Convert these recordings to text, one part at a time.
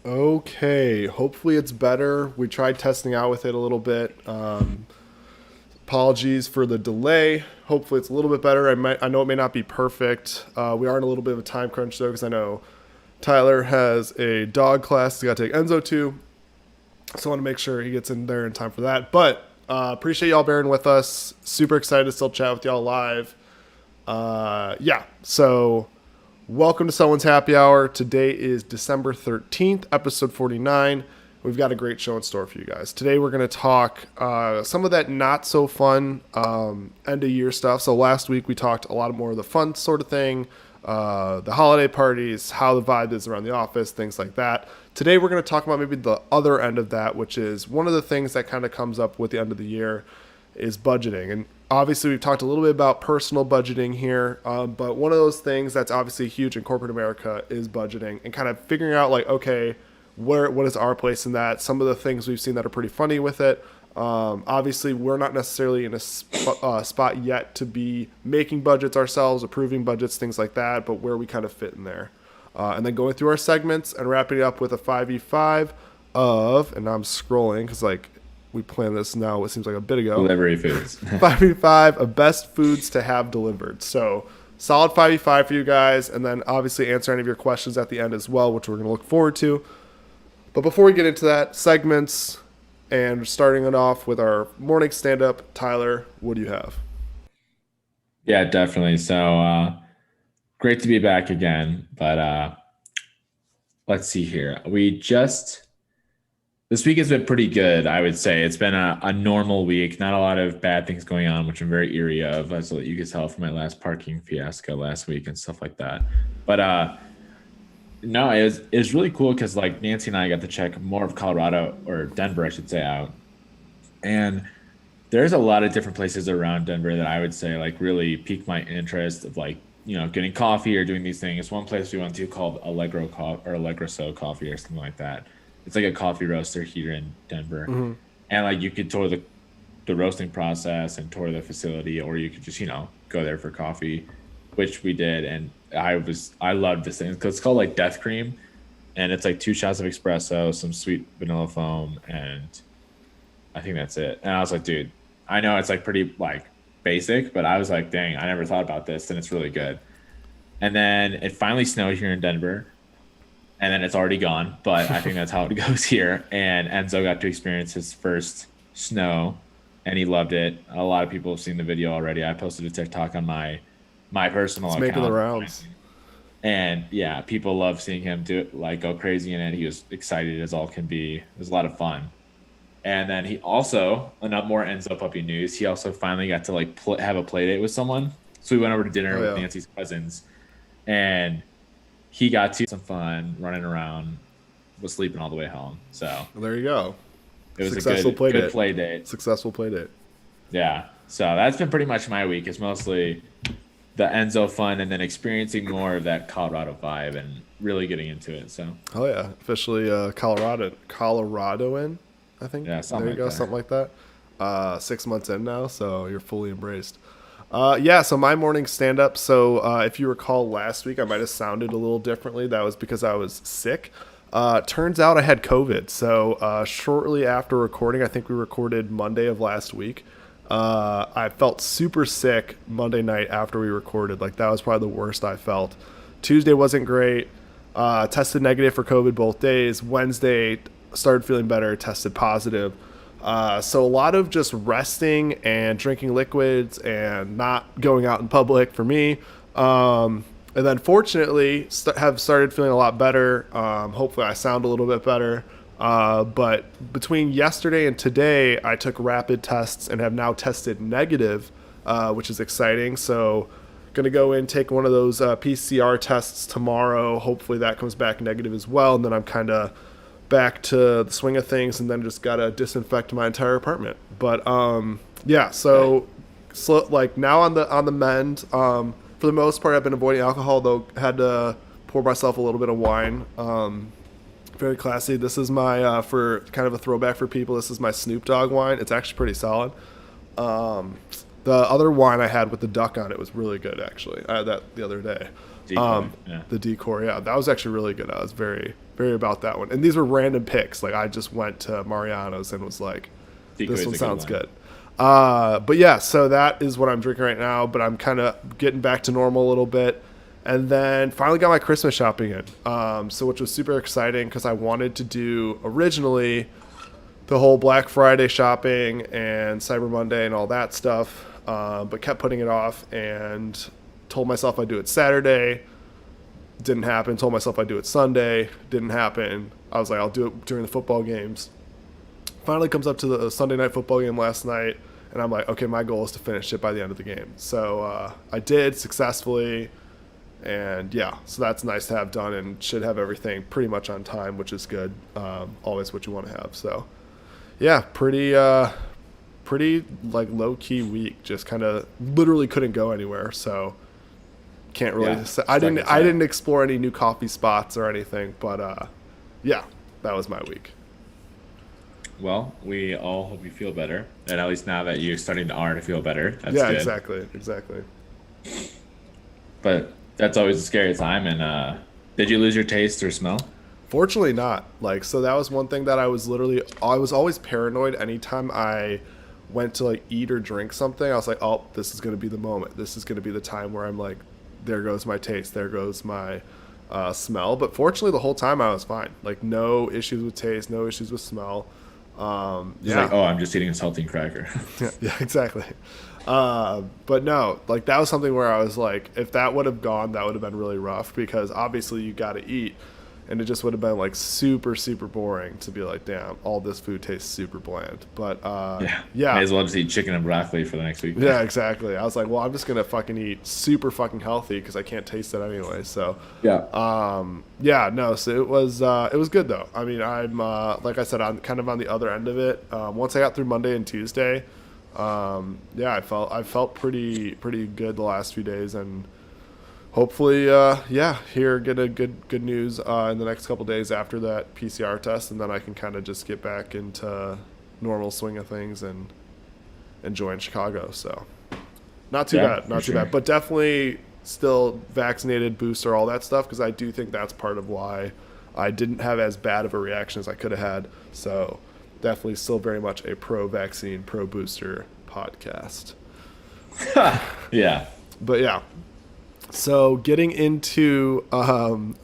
Okay, hopefully it's better. We tried testing out with it a little bit. Apologies for the delay. Hopefully it's a little bit better. I know it may not be perfect. We are in a little bit of a time crunch though, because I know Tyler has a dog class he's got to take Enzo to, so I want to make sure he gets in there in time for that. But appreciate y'all bearing with us. Super excited to still chat with y'all live. Yeah, so welcome to Someone's Happy Hour. Today is December 13th, episode 49. We've got a great show in store for you guys. Today we're going to talk some of that not so fun end of year stuff. So last week we talked a lot more of the fun sort of thing, the holiday parties, how the vibe is around the office, things like that. Today we're going to talk about maybe the other end of that, which is one of the things that kind of comes up with the end of the year is budgeting. And obviously we've talked a little bit about personal budgeting here, but one of those things that's obviously huge in corporate America is budgeting and kind of figuring out like, okay, what is our place in that? Some of the things we've seen that are pretty funny with it. Obviously, we're not necessarily in a spot yet to be making budgets ourselves, approving budgets, things like that, but where we kind of fit in there. And then going through our segments and wrapping it up with a 5v5 of, and now I'm scrolling because like we planned this now, it seems like a bit ago. Delivery foods. 5v5 of best foods to have delivered. So solid 5v5 for you guys, and then obviously answer any of your questions at the end as well, which we're going to look forward to. But before we get into that, segments, and starting it off with our morning stand-up, Tyler, what do you have? Yeah, definitely. So great to be back again. But let's see here. This week has been pretty good, I would say. It's been a normal week, not a lot of bad things going on, which I'm very eerie of, as you could tell from my last parking fiasco last week and stuff like that. But no, it was really cool because like Nancy and I got to check more of Colorado, or Denver, I should say, out. And there's a lot of different places around Denver that I would say like really piqued my interest of like, getting coffee or doing these things. One place we went to called Allegro Coffee or Allegro So Coffee or something like that. It's like a coffee roaster here in Denver. Mm-hmm. And like you could tour the roasting process and tour the facility, or you could just, go there for coffee, which we did. And I loved this thing because it's called like Death Cream, and it's like 2 shots of espresso, some sweet vanilla foam, and I think that's it. And I was like, dude, I know it's like pretty like basic, but I was like, dang, I never thought about this, and it's really good. And then it finally snowed here in Denver, and then it's already gone, but I think that's how it goes here. And Enzo got to experience his first snow, and he loved it. A lot of people have seen the video already. I posted a TikTok on my personal It's account. making the rounds. And yeah, people love seeing him do it, like go crazy in it. He was excited as all can be. It was a lot of fun. And then he also, enough more Enzo puppy news. He also finally got to like have a play date with someone. So we went over to dinner with Nancy's cousins, and he got to some fun running around, was sleeping all the way home. So Well, there you go. it was Successful a good play date. Successful play date. Yeah. So that's been pretty much my week. It's mostly the Enzo fun and then experiencing more of that Colorado vibe and really getting into it. So Oh yeah, officially Coloradoan, I think. yeah, There you like go, that. something like that. 6 months in now, so you're fully embraced. Yeah, so my morning stand up. So if you recall last week, I might have sounded a little differently. That was because I was sick. Turns out I had COVID. So shortly after recording, I think we recorded Monday of last week. I felt super sick Monday night after we recorded. Like that was probably the worst I felt. Tuesday wasn't great. Tested negative for COVID both days. Wednesday started feeling better. Tested positive. So a lot of just resting and drinking liquids and not going out in public for me. And then fortunately have started feeling a lot better. Hopefully I sound a little bit better. But between yesterday and today, I took rapid tests and have now tested negative, which is exciting. So going to go in, take one of those PCR tests tomorrow. Hopefully that comes back negative as well. And then I'm kind of back to the swing of things, and then just got to disinfect my entire apartment. But yeah, so like now on the mend. For the most part, I've been avoiding alcohol, though had to pour myself a little bit of wine. Very classy. This is my, for kind of a throwback for people, this is my Snoop Dogg wine. It's actually pretty solid. The other wine I had with the duck on it was really good, actually. I had that the other day. Decoy, yeah. The decor, yeah, that was actually really good. I was very, very about that one. And these were random picks. Like I just went to Mariano's and was like, Decoy this is one a sounds one. good. But yeah, so that is what I'm drinking right now. But I'm kind of getting back to normal a little bit. And then finally got my Christmas shopping in. So which was super exciting because I wanted to do originally the whole Black Friday shopping and Cyber Monday and all that stuff, but kept putting it off and told myself I'd do it Saturday. Didn't happen. Told myself I'd do it Sunday. Didn't happen. I was like, I'll do it during the football games. Finally comes up to the Sunday night football game last night, and I'm like, okay, my goal is to finish it by the end of the game. So I did successfully, and yeah, so that's nice to have done and should have everything pretty much on time, which is good. Always what you want to have. So yeah, pretty like low key week. Just kind of literally couldn't go anywhere. So can't really. Yeah, I didn't explore any new coffee spots or anything. But yeah, that was my week. Well, we all hope you feel better, and at least now that you're starting to feel better, that's Yeah, good. exactly. But that's always a scary time. And did you lose your taste or smell? Fortunately not. Like, so that was one thing that I was always paranoid anytime I went to like eat or drink something. I was like, oh, this is going to be the moment. This is going to be the time where I'm like, there goes my taste. There goes my smell. But fortunately the whole time I was fine. Like no issues with taste, no issues with smell. Just Yeah. like, oh, I'm just eating a saltine cracker. Yeah, exactly. But no, like that was something where I was like, if that would have gone, that would have been really rough because obviously you got to eat, and it just would have been like super, super boring to be like, damn, all this food tastes super bland. But Yeah. yeah, May as well just eat chicken and broccoli for the next week. yeah, exactly. I was like, well, I'm just gonna fucking eat super fucking healthy because I can't taste it anyway. So Yeah. yeah, no, so it was good though. I mean, I'm like I said, I'm kind of on the other end of it. Once I got through Monday and Tuesday, yeah, I felt pretty good the last few days, and hopefully, yeah, here get a good news in the next couple days after that PCR test, and then I can kind of just get back into normal swing of things and enjoying Chicago. So not too Yeah, bad, not for too sure. bad, but definitely still vaccinated, booster, all that stuff, because I do think that's part of why I didn't have as bad of a reaction as I could have had. So definitely still very much a pro vaccine, pro booster podcast. Yeah. But yeah, so getting into,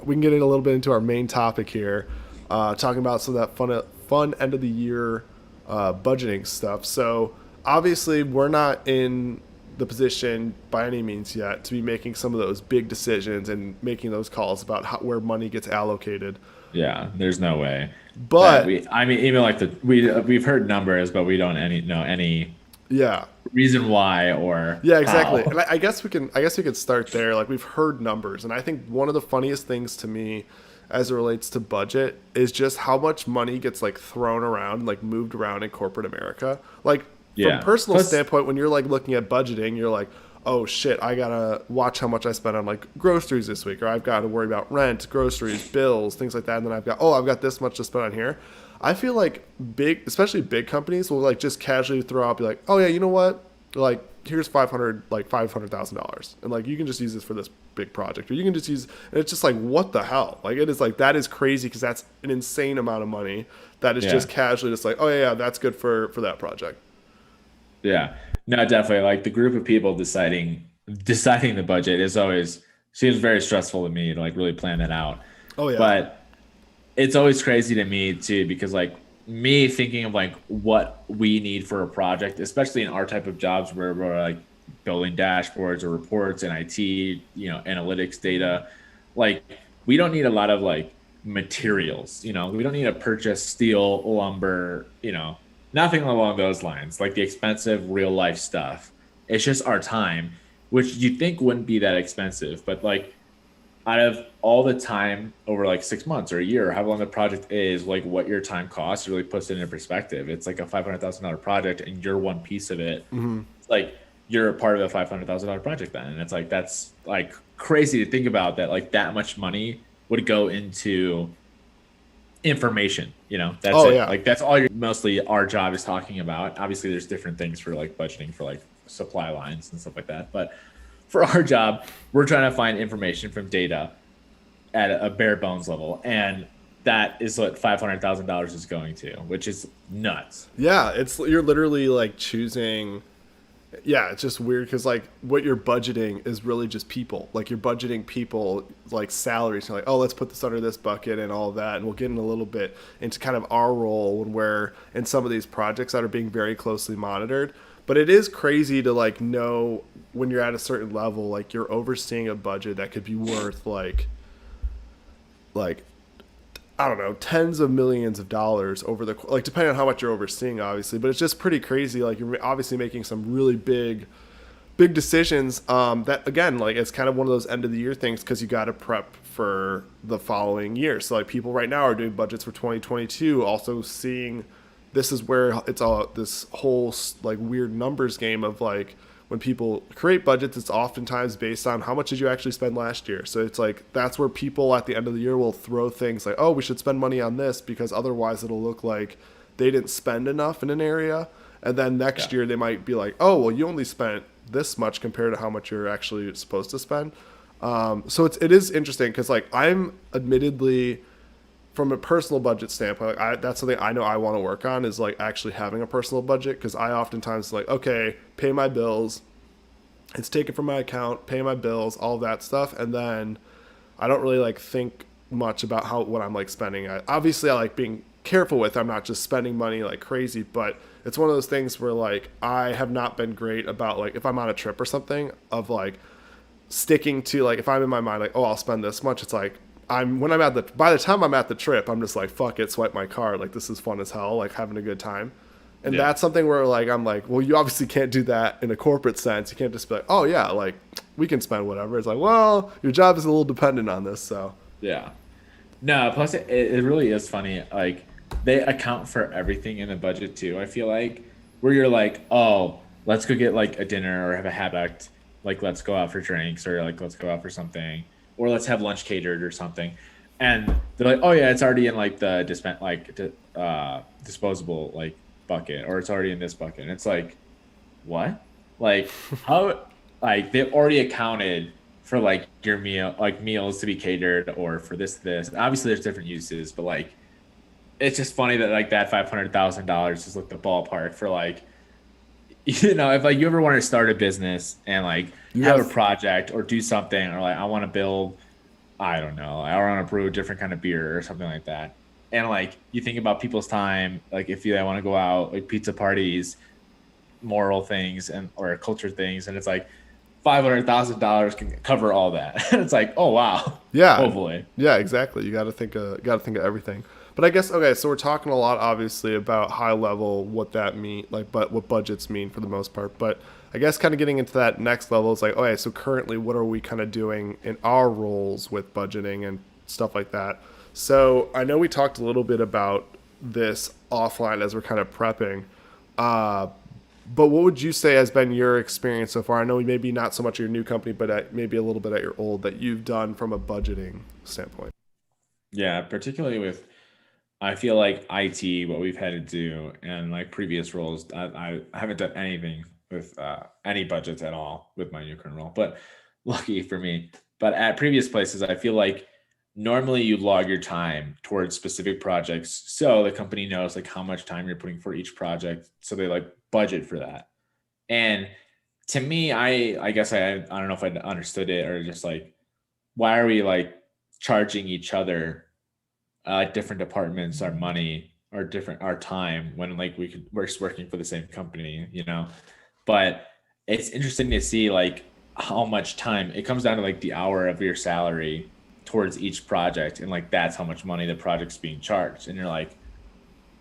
we can get in a little bit into our main topic here, talking about some of that fun end of the year budgeting stuff. So obviously we're not in the position by any means yet to be making some of those big decisions and making those calls about where money gets allocated. Yeah. There's no way. But I mean, even like we've heard numbers, but we don't know any yeah, reason why or yeah, exactly. how. And I guess we could start there. Like we've heard numbers, and I think one of the funniest things to me as it relates to budget is just how much money gets like thrown around, like moved around in corporate America. Like from Yeah. a personal Plus, standpoint, when you're like looking at budgeting, you're like, oh shit, I gotta watch how much I spend on like groceries this week, or I've got to worry about rent, groceries, bills, things like that. And then I've got this much to spend on here. I feel like especially big companies will like just casually throw out, be like, oh yeah, you know what? Like here's $500,000, and like you can just use this for this big project, or you can just use. And it's just like, what the hell? Like it is like that is crazy because that's an insane amount of money that is Yeah. just casually just like, oh yeah, that's good for that project. yeah. No, definitely. Like the group of people deciding the budget is always seems very stressful to me to like really plan that out. Oh yeah, But it's always crazy to me too, because like me thinking of like what we need for a project, especially in our type of jobs where we're like building dashboards or reports and IT, analytics data, like we don't need a lot of like materials, we don't need to purchase steel, lumber, nothing along those lines, like the expensive real life stuff. It's just our time, which you think wouldn't be that expensive, but like out of all the time over like 6 months or a year, or however long the project is, like what your time costs really puts it into perspective. It's like a $500,000 project and you're one piece of it. It's like you're a part of a $500,000 project then. And it's like, that's like crazy to think about that, like that much money would go into information, that's Oh, it. yeah. Like that's all mostly our job is talking about. Obviously there's different things for like budgeting for like supply lines and stuff like that. But for our job, we're trying to find information from data at a bare bones level, and that is what $500,000 is going to, which is nuts. Yeah, it's you're literally like choosing. Yeah, it's just weird because like what you're budgeting is really just people. Like you're budgeting people like salaries. You're like, oh, let's put this under this bucket and all of that. And we'll get in a little bit into kind of our role when we're in some of these projects that are being very closely monitored. But it is crazy to like know when you're at a certain level, like you're overseeing a budget that could be worth like I don't know, tens of millions of dollars over the like depending on how much you're overseeing, obviously. But it's just pretty crazy. Like you're obviously making some really big decisions. That again, like it's kind of one of those end of the year things because you got to prep for the following year. So like people right now are doing budgets for 2022, also seeing this is where it's all this whole like weird numbers game of like when people create budgets, it's oftentimes based on how much did you actually spend last year. So it's like that's where people at the end of the year will throw things like, oh, we should spend money on this because otherwise it'll look like they didn't spend enough in an area. And then next year they might be like, oh, well, you only spent this much compared to how much you're actually supposed to spend. So it is interesting because like I'm admittedly from a personal budget standpoint, like that's something I know I want to work on is like actually having a personal budget because I oftentimes like, okay, pay my bills, it's taken from my account, pay my bills, all of that stuff, and then I don't really like think much about what I'm like spending. Obviously I like being careful with. I'm not just spending money like crazy, but it's one of those things where like I have not been great about like if I'm on a trip or something of like sticking to like if I'm in my mind like, oh, I'll spend this much. It's like by the time I'm at the trip, I'm just like, fuck it, swipe my card. Like this is fun as hell, like having a good time. And that's something where like I'm like, well, you obviously can't do that in a corporate sense. You can't just be like, oh yeah, like we can spend whatever. It's like, well, your job is a little dependent on this, so Yeah. No, plus it really is funny. Like they account for everything in the budget too. I feel like where you're like, oh, let's go get like a dinner or have a habit, like let's go out for drinks or like let's go out for something or let's have lunch catered or something. And they're like, oh yeah, it's already in like the disposable like bucket or it's already in this bucket. And it's like, what? Like how? Like they've already accounted for like your meal, like meals to be catered or for this. Obviously, there's different uses, but like it's just funny that like that $500,000 is like the ballpark for like if like you ever want to start a business and like have a project or do something or like I want to build, I don't know, I want to brew a different kind of beer or something like that. And like you think about people's time, like if they want to go out, like pizza parties, moral things and or culture things, and it's like $500,000 can cover all that. It's like, oh wow, yeah, hopefully, yeah, exactly. You got to think of everything. But I guess okay, so we're talking a lot obviously about high level what that mean, like but what budgets mean for the most part. But I guess kind of getting into that next level is like, okay, so currently what are we kind of doing in our roles with budgeting and stuff like that? So I know we talked a little bit about this offline as we're kind of prepping. But what would you say has been your experience so far? I know maybe not so much at your new company, but maybe a little bit at your old that you've done from a budgeting standpoint. yeah. Particularly with, I feel like IT, what we've had to do, and like previous roles, I haven't done anything with any budgets at all with my new current role. But lucky for me, but at previous places, I feel like normally you log your time towards specific projects so the company knows like how much time you're putting for each project so they like budget for that. And to me, I guess I don't know if I understood it or just like why are we like charging each other different departments our money or different our time when like we're just working for the same company. But it's interesting to see like how much time it comes down to like the hour of your salary towards each project and like that's how much money the project's being charged and you're like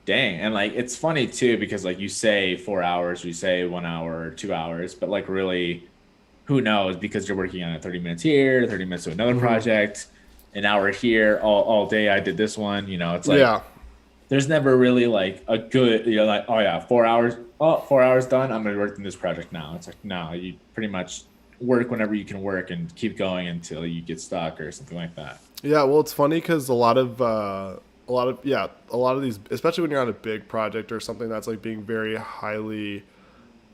dang. And like it's funny too because like you say 4 hours or you say 1 hour or 2 hours but like really who knows because you're working on it 30 minutes here 30 minutes to another project an hour here all day I did this one it's like there's never really like a good like oh yeah 4 hours 4 hours done I'm gonna work on this project now. It's like no, you pretty much work whenever you can work and keep going until you get stuck or something like that. Yeah, well, it's funny because a lot of these, especially when you're on a big project or something that's like being very highly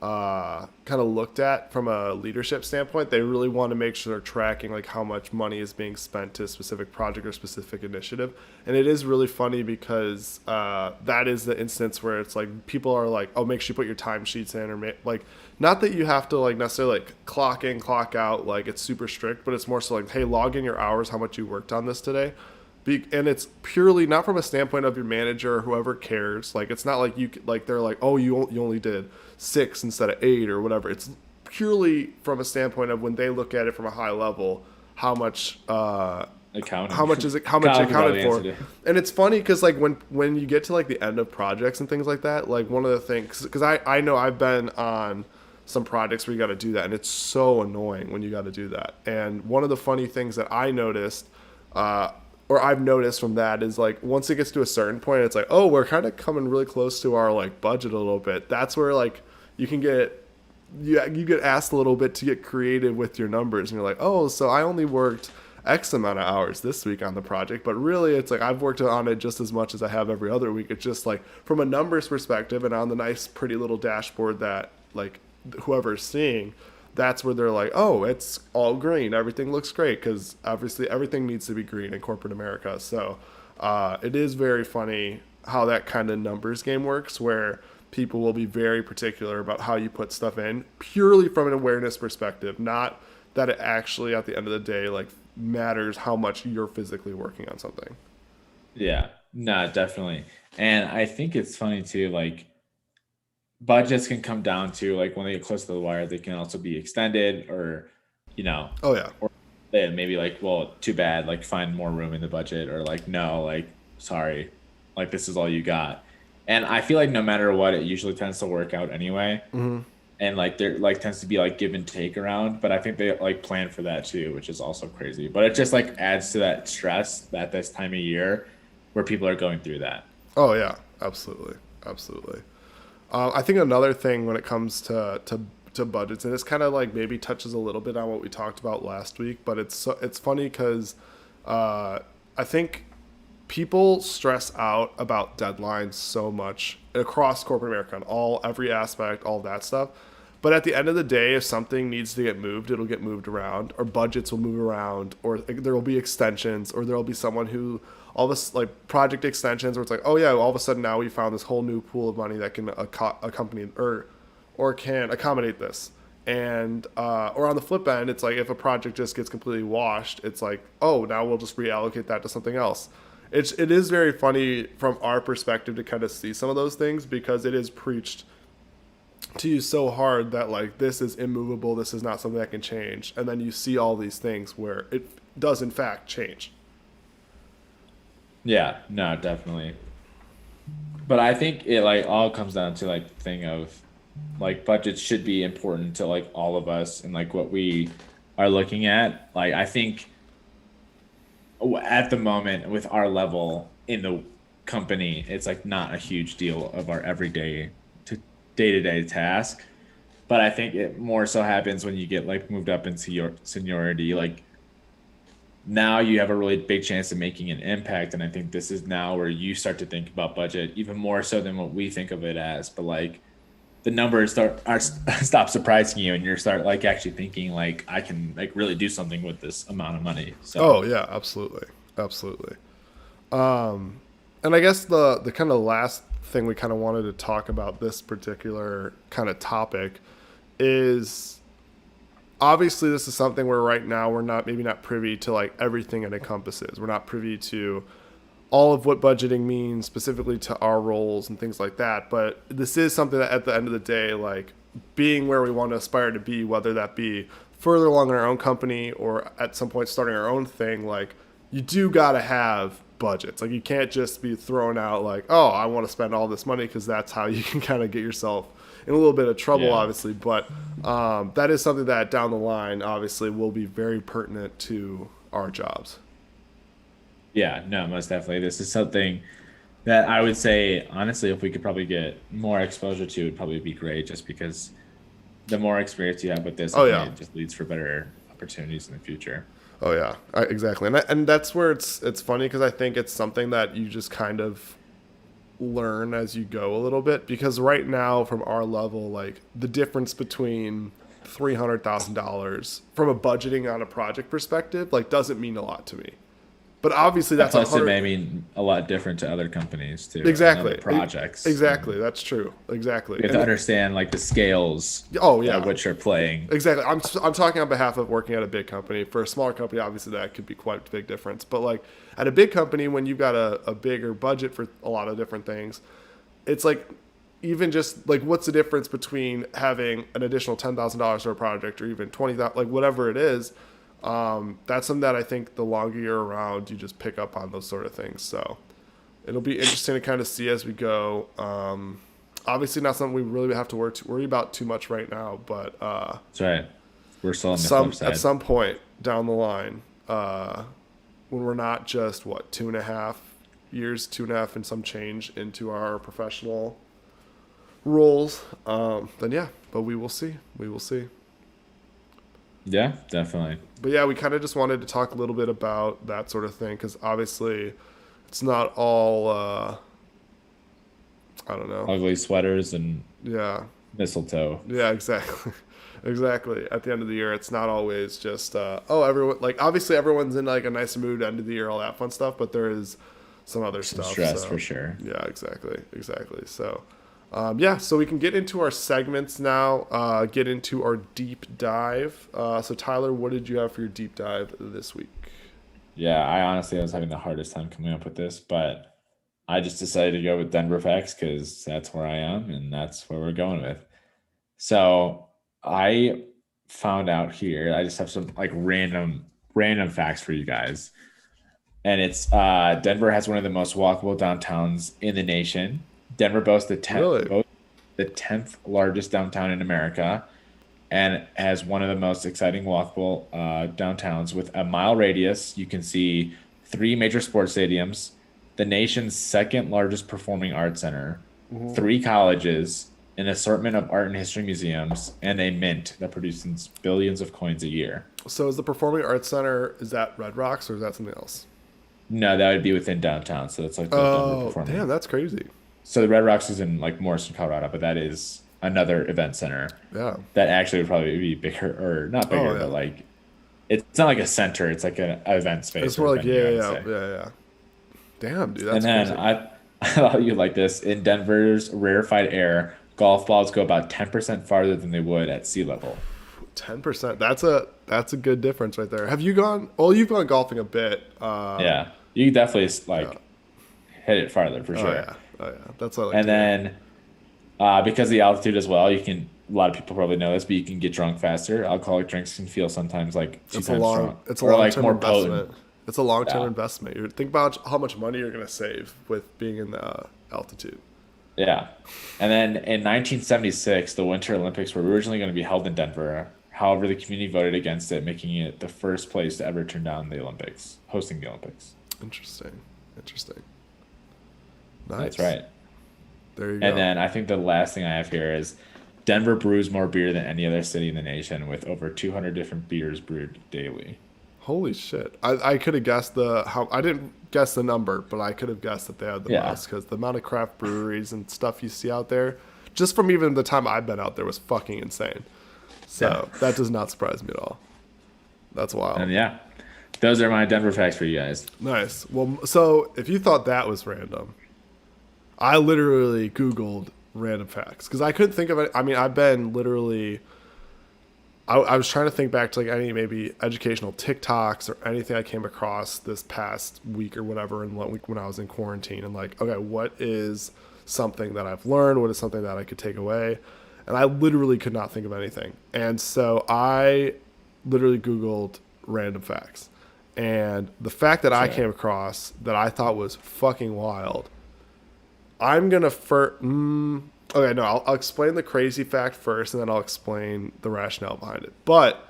kind of looked at from a leadership standpoint. They really want to make sure they're tracking like how much money is being spent to a specific project or specific initiative. And it is really funny because that is the instance where it's like people are like, oh, make sure you put your timesheets in, or like not that you have to like necessarily like clock in, clock out, like it's super strict, but it's more so like, hey, log in your hours, how much you worked on this today. And it's purely not from a standpoint of your manager or whoever cares. Like it's not like like they're like, oh, you only did 6 instead of 8 or whatever. It's purely from a standpoint of when they look at it from a high level, how much Accounting. how much is it, how much accounted for. And it's funny because like when you get to like the end of projects and things like that, like one of the things, because I know I've been on some projects where you got to do that, and it's so annoying when you got to do that. And one of the funny things that I noticed or I've noticed from that is like once it gets to a certain point, it's like, oh, we're kind of coming really close to our like budget a little bit. That's where like you can get you get asked a little bit to get creative with your numbers, and you're like, oh, so I only worked X amount of hours this week on the project, but really it's like I've worked on it just as much as I have every other week. It's just like from a numbers perspective and on the nice pretty little dashboard that like whoever's seeing, that's where they're like, oh, it's all green. Everything looks great because obviously everything needs to be green in corporate America. So it is very funny how that kind of numbers game works where people will be very particular about how you put stuff in purely from an awareness perspective, not that it actually at the end of the day like matters how much you're physically working on something. Yeah, no, definitely. And I think it's funny too, like budgets can come down to like when they get close to the wire, they can also be extended or, you know, Oh yeah. or they maybe like, well, too bad, like find more room in the budget or like, no, like, sorry, like this is all you got. And I feel like no matter what, it usually tends to work out anyway. Mm-hmm. And like there like tends to be like give and take around, but I think they like plan for that too, which is also crazy. But it just like adds to that stress at this time of year where people are going through that. Oh yeah, absolutely, absolutely. I think another thing when it comes to budgets, and this kind of like maybe touches a little bit on what we talked about last week, but it's funny because I think people stress out about deadlines so much across corporate America on every aspect, all that stuff. But at the end of the day, if something needs to get moved, it'll get moved around, or budgets will move around, or there will be extensions, or there will be someone who all this like project extensions where it's like, oh yeah, all of a sudden now we found this whole new pool of money that can accompany or can accommodate this. And or on the flip end, it's like if a project just gets completely washed, it's like, oh, now we'll just reallocate that to something else. It is very funny from our perspective to kind of see some of those things because it is preached to you so hard that like this is immovable, this is not something that can change, and then you see all these things where it does in fact change. Yeah, no, definitely. But I think it like all comes down to like the thing of like budgets should be important to like all of us and like what we are looking at. Like I think at the moment with our level in the company, it's like not a huge deal of our everyday to day-to-day task. But I think it more so happens when you get like moved up into your seniority. Like now you have a really big chance of making an impact. And I think this is now where you start to think about budget even more so than what we think of it as. But like the numbers stop surprising you and you start like actually thinking like I can like really do something with this amount of money. So Oh yeah, absolutely, absolutely. And I guess the kind of last thing we kind of wanted to talk about this particular kind of topic is obviously this is something where right now we're not privy to like everything it encompasses. We're not privy to all of what budgeting means specifically to our roles and things like that. But this is something that at the end of the day, like being where we want to aspire to be, whether that be further along in our own company or at some point starting our own thing, like you do got to have budgets. Like you can't just be throwing out like, oh, I want to spend all this money because that's how you can kind of get yourself in a little bit of trouble, Yeah. obviously. But that is something that down the line, obviously, will be very pertinent to our jobs. yeah, no, most definitely. This is something that I would say, honestly, if we could probably get more exposure to, it'd probably be great just because the more experience you have with this, I Oh think yeah. it just leads for better opportunities in the future. Oh yeah, exactly, and that's where it's funny because I think it's something that you just kind of learn as you go a little bit, because right now from our level, like the difference between $300,000 from a budgeting on a project perspective, like doesn't mean a lot to me. But obviously that's a Plus, it hundred. may mean a lot different to other companies too, and other Exactly. projects. Exactly. That's true. Exactly. You have to understand like the scales Oh yeah. at which you're playing. Exactly. I'm talking on behalf of working at a big company. For a smaller company, obviously that could be quite a big difference. But like at a big company, when you've got a bigger budget for a lot of different things, it's like even just like what's the difference between having an additional $10,000 for a project or even 20,000, like whatever it is. That's something that I think the longer you're around, you just pick up on those sort of things. So it'll be interesting to kind of see as we go. Obviously not something we really have to worry about too much right now, but That's right. We're still on the flip side. at some point down the line, when we're not just 2.5 years, 2.5 and some change into our professional roles, then yeah, but we will see. We will see. Yeah, definitely. But yeah, we kind of just wanted to talk a little bit about that sort of thing because obviously it's not all, I don't know. Ugly sweaters and Yeah. mistletoe. Yeah, exactly. Exactly. At the end of the year, it's not always just, everyone, like, obviously everyone's in, like, a nice mood, end of the year, all that fun stuff, but there is some other stuff. Stress so. for sure. Yeah, exactly. Exactly. So, yeah, so we can get into our segments now, get into our deep dive. So, Tyler, what did you have for your deep dive this week? Yeah, I honestly was having the hardest time coming up with this, but I just decided to go with Denver facts because that's where I am and that's where we're going with. So I found out here, I just have some like random facts for you guys. And it's Denver has one of the most walkable downtowns in the nation. Denver boasts Really? the 10th largest downtown in America and has one of the most exciting walkable downtowns with a mile radius. You can see 3 major sports stadiums, the nation's second largest performing arts center, 3 colleges, an assortment of art and history museums, and a mint that produces billions of coins a year. So, is the Performing Arts Center, is that Red Rocks or is that something else? No, that would be within downtown. So that's like the Denver Oh, Performing. damn, that's crazy. So the Red Rocks is in like Morrison, Colorado, but that is another event center Yeah. that actually would probably be bigger or not bigger, Oh, yeah. but like it's not like a center. It's like an event space. It's or more like, venue, I'd yeah. say. Yeah. Damn, dude, And that's then crazy. I thought you'd like this. In Denver's rarefied air, golf balls go about 10% farther than they would at sea level. 10%. That's a good difference right there. Have you gone? Well, you've gone golfing a bit. Yeah, you definitely like hit it farther for Oh sure. yeah. Oh yeah. That's what I like. And to hear. then because of the altitude as well, you can. A lot of people probably know this, but you can get drunk faster. Alcoholic drinks can feel sometimes like 2 it's a times long. strong, It's a or long like term more investment. potent. It's a long term Yeah. investment. You think about how much money you're gonna save with being in the altitude. Yeah. And then in 1976, the Winter Olympics were originally going to be held in Denver. However, the community voted against it, making it the first place to ever turn down the Olympics, hosting the Olympics. Interesting. Nice. That's right. There you go. And then I think the last thing I have here is Denver brews more beer than any other city in the nation, with over 200 different beers brewed daily. Holy shit! I could have guessed I didn't guess the number, but I could have guessed that they had the Yeah. most because the amount of craft breweries and stuff you see out there, just from even the time I've been out there, was fucking insane. So that does not surprise me at all. That's wild. And yeah, those are my Denver facts for you guys. Nice. Well, so if you thought that was random, I literally Googled random facts because I couldn't think of it. I mean, I've been literally. I was trying to think back to like any maybe educational TikToks or anything I came across this past week or whatever, and when I was in quarantine, and like, okay, what is something that I've learned? What is something that I could take away? And I literally could not think of anything. And so I literally Googled random facts, and the fact that I Sure. came across that I thought was fucking wild. I'm gonna okay, no, I'll explain the crazy fact first, and then I'll explain the rationale behind it. But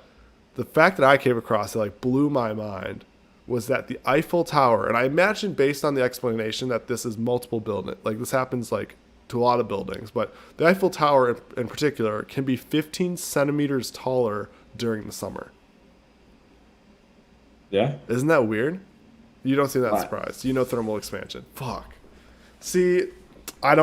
the fact that I came across that like blew my mind was that the Eiffel Tower, and I imagine based on the explanation that this is multiple building, like this happens like to a lot of buildings, but the Eiffel Tower in particular can be 15 centimeters taller during the summer. Yeah. Isn't that weird? You don't seem that Why? surprised. You know thermal expansion. Fuck. See, I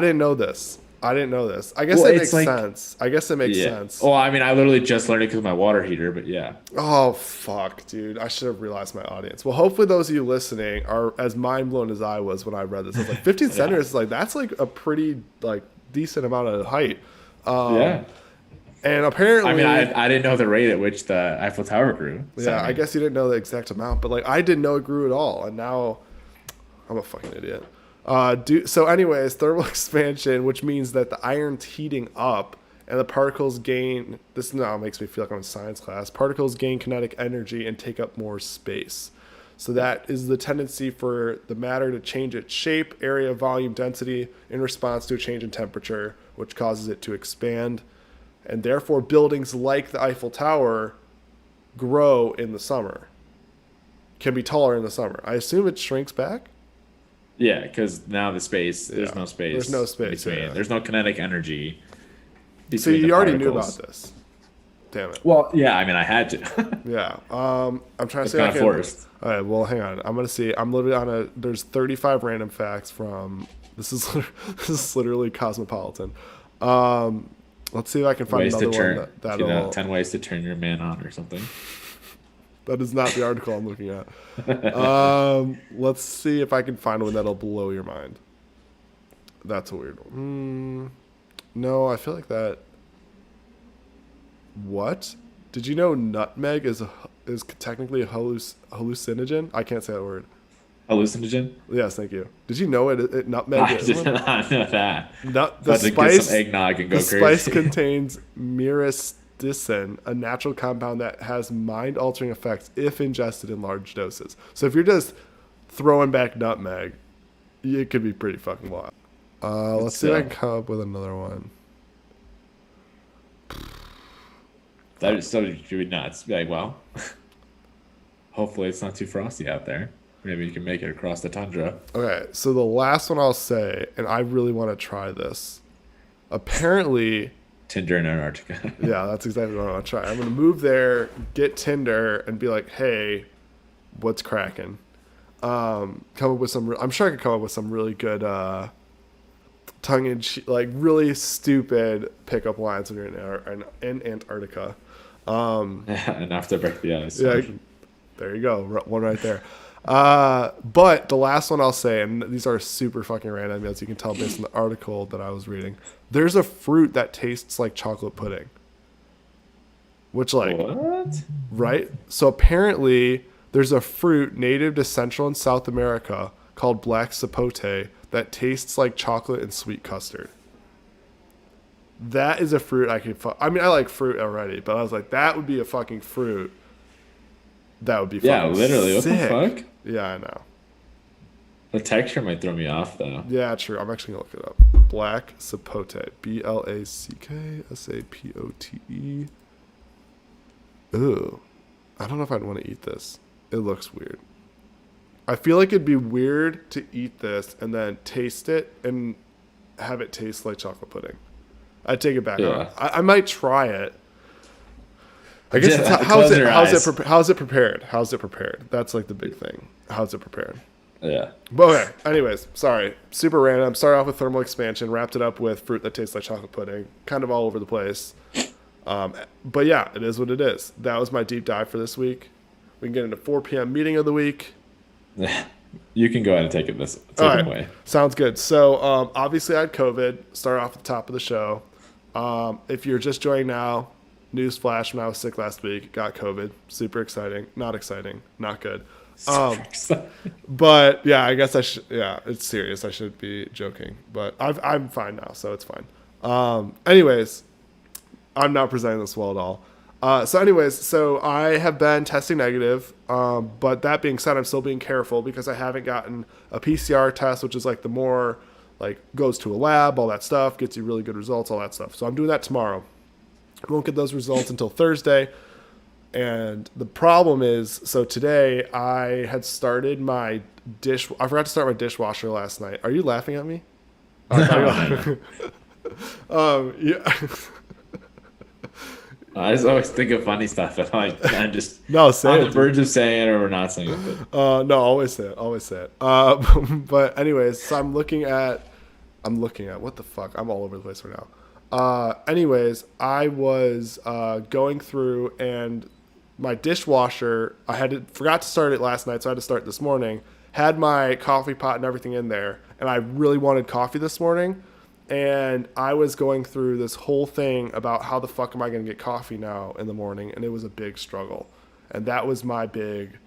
didn't know this. I didn't know this. I guess Well, it it's makes like sense. I guess it makes yeah. sense. Well, I mean, I literally just learned it because of my water heater, but yeah. Oh fuck, dude! I should have realized my audience. Well, hopefully those of you listening are as mind blown as I was when I read this. I was like, 15 centimeters is like that's like a pretty like decent amount of height. Yeah. And apparently, I mean, I didn't know the rate at which the Eiffel Tower grew. So, yeah, I I mean, guess you didn't know the exact amount, but like I didn't know it grew at all, and now I'm a fucking idiot. So anyways, thermal expansion, which means that the iron's heating up and the particles gain. This now makes me feel like I'm in science class. Particles gain kinetic energy and take up more space. So that is the tendency for the matter to change its shape, area, volume, density in response to a change in temperature, which causes it to expand. And therefore, buildings like the Eiffel Tower grow in the summer, can be taller in the summer. I assume it shrinks back. yeah, because now there's Yeah. no space. There's no space, between. yeah. There's no kinetic energy. So between the you already knew particles. about this. Damn it. Well, yeah, I mean, I had to. Yeah. I'm trying to It's see. kind if of I can- forced. All right. Well, hang on. I'm gonna see. I'm literally on a. There's 35 random facts from. This is this is literally Cosmopolitan. Let's see if I can find Ways to another turn. one that'll. 10 ways to turn your man on or something. That is not the article I'm looking at. Let's see if I can find one that'll blow your mind. That's a weird one. No, I feel like that. What? Did you know nutmeg is technically a hallucinogen? I can't say that word. Hallucinogen? Yes, thank you. Did you know nutmeg? I did not know that. The About to get spice. some eggnog and go The crazy. spice contains myristicin, a natural compound that has mind-altering effects if ingested in large doses. So if you're just throwing back nutmeg, it could be pretty fucking wild. Let's see if I can come up with another one. That would still be nuts. Be like, well, hopefully it's not too frosty out there. Maybe you can make it across the tundra. Okay, so the last one I'll say, and I really want to try this. Apparently, Tinder in Antarctica. yeah, that's exactly what I want to try. I'm going to move there, get Tinder, and be like, hey, what's cracking? Come up with some. I'm sure I could come up with some really good tongue-in-cheek, like really stupid pickup lines when you're in Antarctica. Enough to break the ice. Yeah, there you go, one right there. But the last one I'll say, and these are super fucking random, as you can tell based on the article that I was reading. There's a fruit that tastes like chocolate pudding. Which, like, What? right? So apparently, there's a fruit native to Central and South America called black sapote that tastes like chocolate and sweet custard. That is a fruit I could. I mean, I like fruit already, but I was like, that would be a fucking fruit. That would be fucking Yeah, literally. sick. What the fuck? Yeah, I know. The texture might throw me off, though. Yeah, true. I'm actually gonna look it up. Black sapote. BLACKSAPOTE. Ooh, I don't know if I'd want to eat this. It looks weird. I feel like it'd be weird to eat this and then taste it and have it taste like chocolate pudding. I'd take it back. Yeah. I might try it. I guess Yeah, it's, close your eyes. how's it prepared? How's it prepared? That's like the big thing. How's it prepared? Yeah. But okay. Anyways, sorry. Super random. Started off with thermal expansion. Wrapped it up with fruit that tastes like chocolate pudding. Kind of all over the place. But yeah, it is what it is. That was my deep dive for this week. We can get into 4 p.m. meeting of the week. You can go ahead and take it All right. away. Sounds good. So obviously I had COVID. Started off at the top of the show. If you're just joining now, newsflash, when I was sick last week, got COVID. Super exciting. Not exciting. Not good. But yeah, I guess I should. Yeah, it's serious. I should be joking, but I'm fine now, so it's fine. Anyways, I'm not presenting this well at all. So I have been testing negative, but that being said, I'm still being careful because I haven't gotten a PCR test, which is like the more like goes to a lab, all that stuff, gets you really good results, all that stuff. So I'm doing that tomorrow. I won't get those results until Thursday. And the problem is, so today I had started my I forgot to start my dishwasher last night. Are you laughing at me? Yeah. I just always think of funny stuff, and I'm just No, say on it, the verge of saying it or not saying it. No, always say it. Always say it. But anyways, so I'm looking at I'm looking at what the fuck. I'm all over the place right now. Anyways, I was going through and my dishwasher. Forgot to start it last night, so I had to start this morning. Had my coffee pot and everything in there, and I really wanted coffee this morning. And I was going through this whole thing about how the fuck am I going to get coffee now in the morning, and it was a big struggle. And that was my big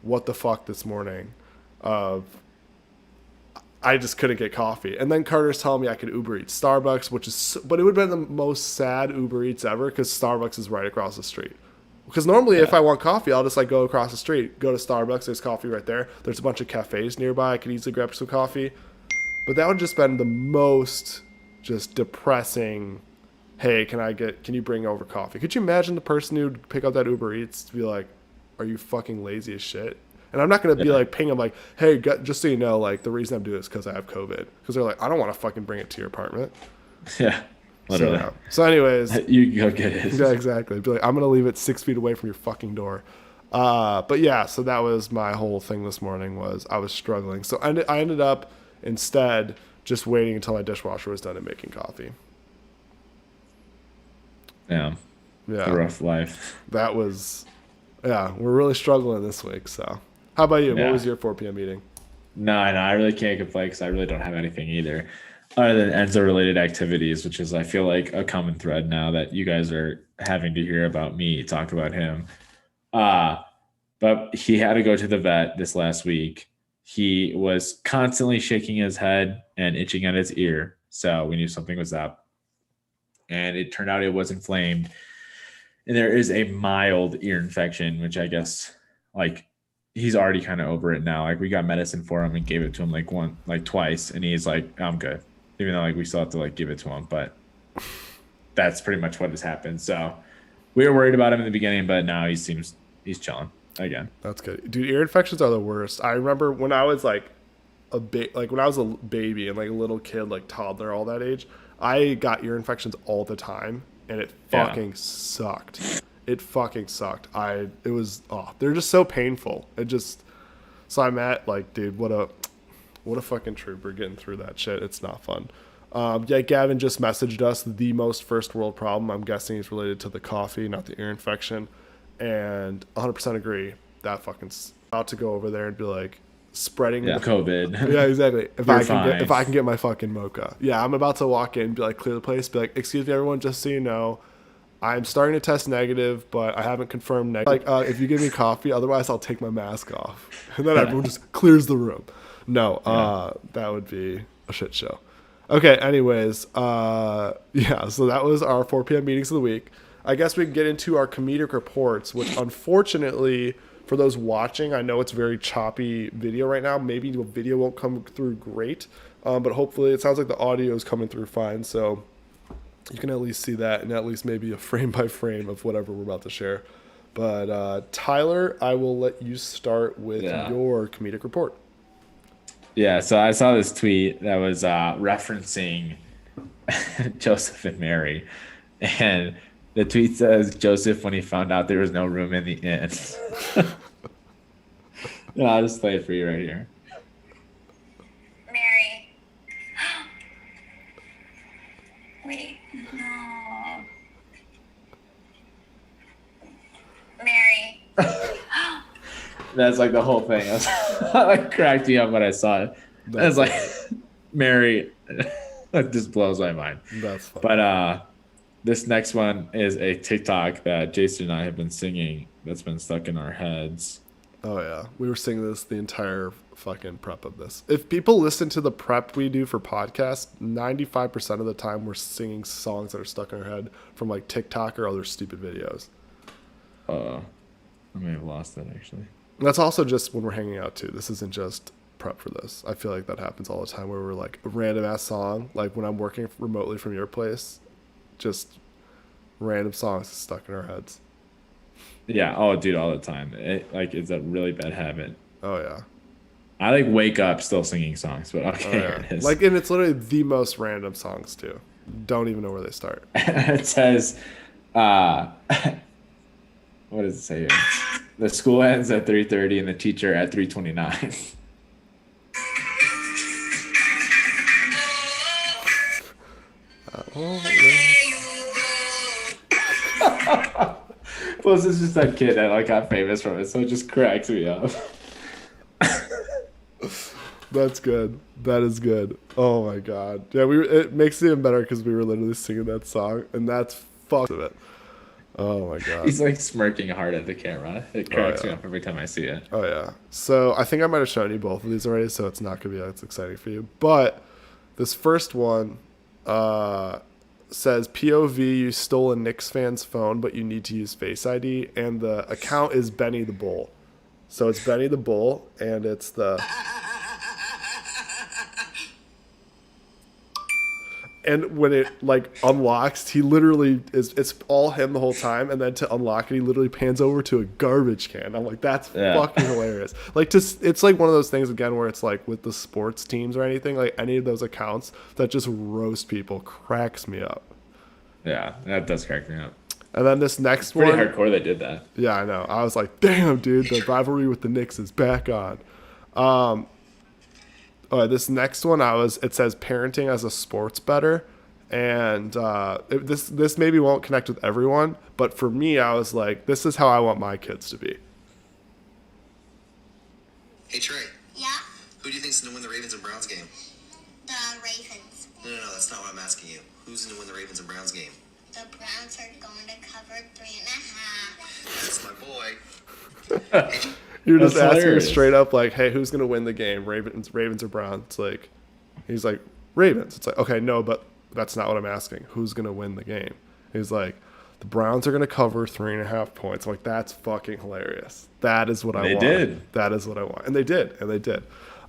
what the fuck this morning of I just couldn't get coffee. And then Carter's telling me I could Uber Eats Starbucks, but it would have been the most sad Uber Eats ever because Starbucks is right across the street. Because normally if I want coffee, I'll just like go across the street, go to Starbucks, there's coffee right there. There's a bunch of cafes nearby, I could easily grab some coffee. But that would just been the most just depressing, hey, can you bring over coffee? Could you imagine the person who'd pick up that Uber Eats to be like, are you fucking lazy as shit? And I'm not going to be like, ping them like, hey, just so you know, like the reason I'm doing this is because I have COVID. Because they're like, I don't want to fucking bring it to your apartment. Yeah, literally. So anyways. You go get it. Yeah, exactly. Be like, I'm going to leave it 6 feet away from your fucking door. But yeah, so that was my whole thing this morning was I was struggling. So I ended up instead just waiting until my dishwasher was done and making coffee. Yeah. A rough life. That was, we're really struggling this week. So how about you? What was your 4 p.m. meeting? No, I really can't complain because I really don't have anything either other than Enzo related activities, which is, I feel like, a common thread now that you guys are having to hear about me talk about him. But he had to go to the vet this last week. He was constantly shaking his head and itching at his ear. So we knew something was up. And it turned out it was inflamed. And there is a mild ear infection, which I guess, like, he's already kind of over it now. Like, we got medicine for him and gave it to him twice. And he's like, I'm good. Even though, like, we still have to, like, give it to him. But that's pretty much what has happened. So we were worried about him in the beginning, but now he's chilling again. That's good. Dude, ear infections are the worst. I remember when I was like when I was a baby and like a little kid, like toddler, all that age, I got ear infections all the time and it fucking sucked. It fucking sucked. They're just so painful. So I'm at like, dude, what a fucking trooper getting through that shit. It's not fun. Gavin just messaged us the most first world problem. I'm guessing he's related to the coffee, not the ear infection. And 100% agree. That fucking about to go over there and be like spreading COVID. Yeah, exactly. If I can get my fucking mocha. Yeah, I'm about to walk in and be like, clear the place, be like, excuse me, everyone, just so you know, I'm starting to test negative, but I haven't confirmed negative. Like, if you give me coffee, otherwise I'll take my mask off. And then everyone just clears the room. No, that would be a shit show. Okay, anyways, so that was our 4 p.m. meetings of the week. I guess we can get into our comedic reports, which unfortunately, for those watching, I know it's very choppy video right now. Maybe the video won't come through great, but hopefully it sounds like the audio is coming through fine. So you can at least see that and at least maybe a frame by frame of whatever we're about to share. But Tyler, I will let you start with your comedic report. Yeah, so I saw this tweet that was referencing Joseph and Mary. And the tweet says, Joseph, when he found out there was no room in the inn. No, I'll just play it for you right here. Mary. Wait, no. Mary. That's like the whole thing. Like cracked me up when I saw it. It's like, Mary, that just blows my mind. That's fun. But this next one is a TikTok that Jason and I have been singing that's been stuck in our heads. Oh, yeah. We were singing this the entire fucking prep of this. If people listen to the prep we do for podcasts, 95% of the time we're singing songs that are stuck in our head from like TikTok or other stupid videos. I may have lost it, actually. And that's also just when we're hanging out, too. This isn't just prep for this. I feel like that happens all the time where we're like a random-ass song. Like when I'm working remotely from your place, just random songs stuck in our heads. Yeah. Oh, dude, all the time. It's a really bad habit. Oh, yeah. I like wake up still singing songs, but okay, here it is. Like, and it's literally the most random songs, too. Don't even know where they start. It says, what does it say here? The school ends at 3:30 and the teacher at 3:29. Plus, it's just that kid that like got famous from it, so it just cracks me up. That's good. That is good. Oh my god. Yeah, it makes it even better because we were literally singing that song, and that's fucked of it. Oh my god. He's like smirking hard at the camera. It cracks yeah. me up every time I see it. Oh yeah. So I think I might have shown you both of these already, so it's not gonna be as exciting for you. But this first one says POV, you stole a Knicks fan's phone, but you need to use Face ID, and the account is Benny the Bull. So it's Benny the Bull, and it's the. And when it like unlocks, he literally it's all him the whole time, and then to unlock it, he literally pans over to a garbage can. I'm like, that's fucking hilarious. Like, it's like one of those things again where it's like with the sports teams or anything, like any of those accounts that just roast people cracks me up. Yeah, that does crack me up. And then this next Pretty one, hardcore they did that. yeah, I know. I was like, damn, dude, the rivalry with the Knicks is back on. This next one, it says parenting as a sports bettor, and this maybe won't connect with everyone, but for me, I was like, this is how I want my kids to be. Hey Trey, Yeah, who do you think's gonna win the Ravens and Browns game? the Ravens. No, that's not what I'm asking you. Who's gonna win the Ravens and Browns game? The Browns are going to cover 3.5. That's my boy. You're just That's asking hilarious. straight up like, hey, who's gonna win the game, Ravens or Browns? It's like, he's like, Ravens. It's like, okay, no, but that's not what I'm asking. Who's gonna win the game? He's like, the Browns are gonna cover 3.5 points. I'm like, that's fucking hilarious. That is what I want. They did. That is what I want, and they did.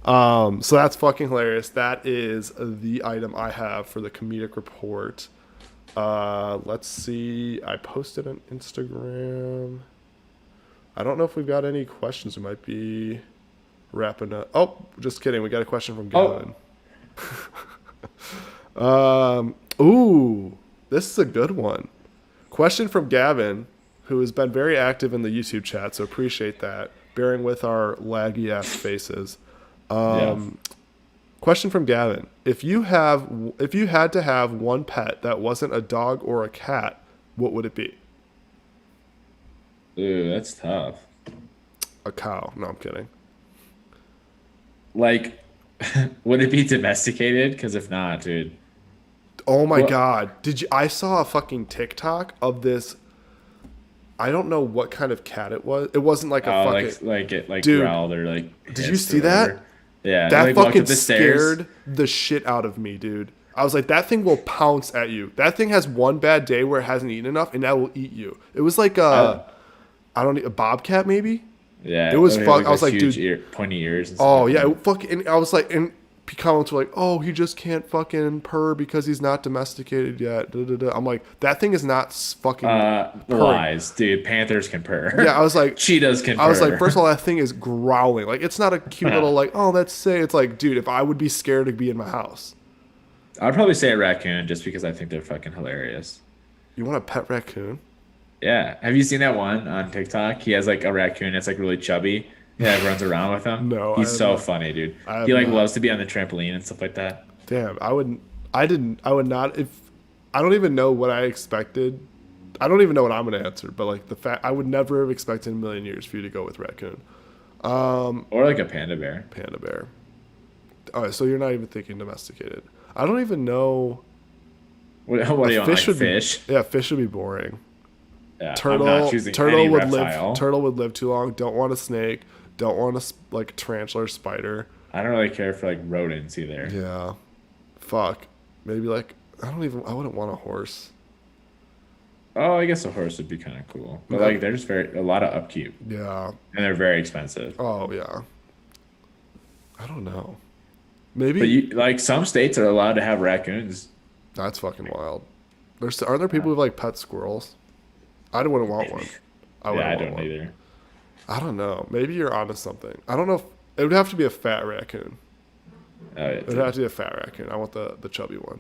So that's fucking hilarious. That is the item I have for the comedic report. Let's see. I posted on Instagram. I don't know if we've got any questions. We might be wrapping up. Oh, just kidding. We got a question from Gavin. Ooh, this is a good one. Question from Gavin, who has been very active in the YouTube chat, so appreciate that. Bearing with our laggy ass faces. Question from Gavin: If you had to have one pet that wasn't a dog or a cat, what would it be? Ooh, that's tough. A cow. No, I'm kidding. Like, would it be domesticated? Because if not, dude. Oh my What? god. I saw a fucking TikTok of this. I don't know what kind of cat it was. It wasn't like a Oh, fucking like it Dude, growled or like. did you hissed or see that? whatever. Yeah. that like, walked fucking up the stairs. scared the shit out of me, dude. I was like, that thing will pounce at you. That thing has one bad day where it hasn't eaten enough, and that will eat you. It was like a bobcat maybe. Yeah. It was had, fuck- I was those like, huge dude- pointy ears. And stuff Oh like yeah, that. it fucking. And I was like, and comments were like, oh, he just can't fucking purr because he's not domesticated yet. Da, da, da. I'm like, that thing is not fucking. purring. Lies, dude. Panthers can purr. Yeah, I was like, Cheetahs can purr. I was like, first of all, that thing is growling. Like, it's not a cute little like, oh, let's say. It's like, dude, if I would be scared to be in my house. I'd probably say a raccoon just because I think they're fucking hilarious. You want a pet raccoon? Yeah. Have you seen that one on TikTok? He has like a raccoon that's like really chubby. He like runs around with him. No, I He's have so not. funny, dude. I have He like not. loves to be on the trampoline and stuff like that. Damn, I would not. If I don't even know what I expected. I don't even know what I'm gonna answer. But like the fact, I would never have expected in a million years for you to go with raccoon, Or like a panda bear. panda bear. All right, so you're not even thinking domesticated. I don't even know. What do you want? Like would fish? be. Yeah, fish would be boring. Yeah, I'm Turtle not choosing turtle any would reptile. live. Turtle would live too long. Don't want a snake. Don't want a like tarantula or spider. I don't really care for like rodents either. Yeah, fuck. Maybe like I wouldn't want a horse. Oh, I guess a horse would be kind of cool, but like they're just a lot of upkeep Yeah. and they're very expensive. Oh yeah. I don't know. Maybe But you like some states are allowed to have raccoons. that's fucking wild. Aren't there people who have like pet squirrels? I wouldn't want one. Yeah, wouldn't I want don't one. either. I don't know. Maybe you're onto something. I don't know. It would have to be a fat raccoon. Oh yeah, It would have to be a fat raccoon. I want the chubby one.